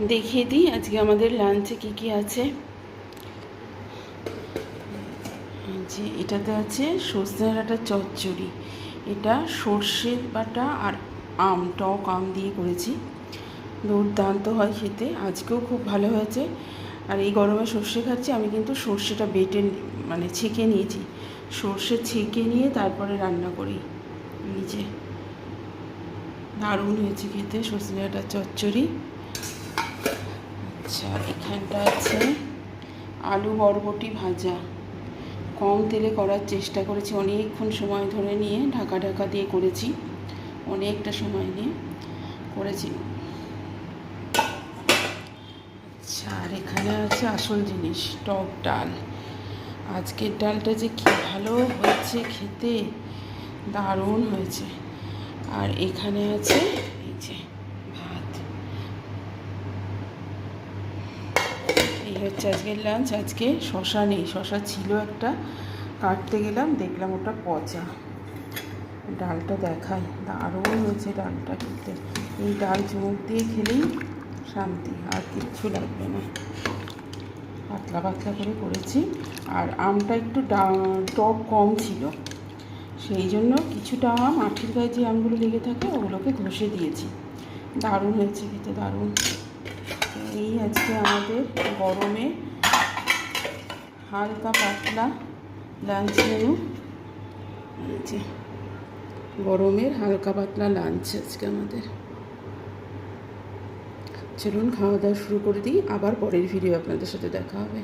দেখিয়ে দিই আজকে আমাদের লাঞ্চে কী কী আছে। যে এটাতে আছে সজনে ডাঁটা চচ্চড়ি, এটা সর্ষে বাটা আর টক আম দিয়ে করেছি, দুর্দান্ত হয় খেতে। আজকেও খুব ভালো হয়েছে। আর এই গরমে সর্ষে খাচ্ছি, আমি কিন্তু সর্ষেটা বেটে মানে ছেঁকে নিয়েছি, সর্ষে ছেঁকে নিয়ে তারপরে রান্না করি নিজে। দারুণ হয়েছে খেতে সজনে ডাঁটা চচ্চড়ি। আচ্ছা, এখানটা আছে আলু বরবটি ভাজা, কম তেলে করার চেষ্টা করেছি, অনেকক্ষণ সময় ধরে নিয়ে ঢাকা ঢাকা দিয়ে করেছি, অনেকটা সময় নিয়ে করেছি। আচ্ছা, আর এখানে আছে আসল জিনিস, টক ডাল। আজকের ডালটা যে কী ভালো হয়েছে খেতে, দারুণ হয়েছে। আর এখানে আছে এই যে ভাত। এই হচ্ছে আজকের লাঞ্চ। আজকে শশা নেই, শশা ছিল একটা, কাটতে গেলাম দেখলাম ওটা পচা। ডালটা দেখাই, দারুণ হয়েছে ডালটা খেতে। এই ডাল চুমুক দিয়ে খেলেই শান্তি, আর কিচ্ছু লাগবে না। পাতলা পাতলা করে করেছি। আর আমটা একটু টক কম ছিল, সেই জন্য কিছুটা আম, আঠির গায়ে যে আমগুলো লেগে থাকে ওগুলোকে ঘষে দিয়েছি। দারুণ হয়েছে খেতে, দারুণ। এই আজকে আমাদের গরমে হালকা পাতলা লাঞ্চ মেনু। যে গরমের হালকা পাতলা লাঞ্চ আজকে আমাদের। চলুন খাওয়া দাওয়া শুরু করে দিই, আবার পরের ভিডিও আপনাদের সাথে দেখা হবে।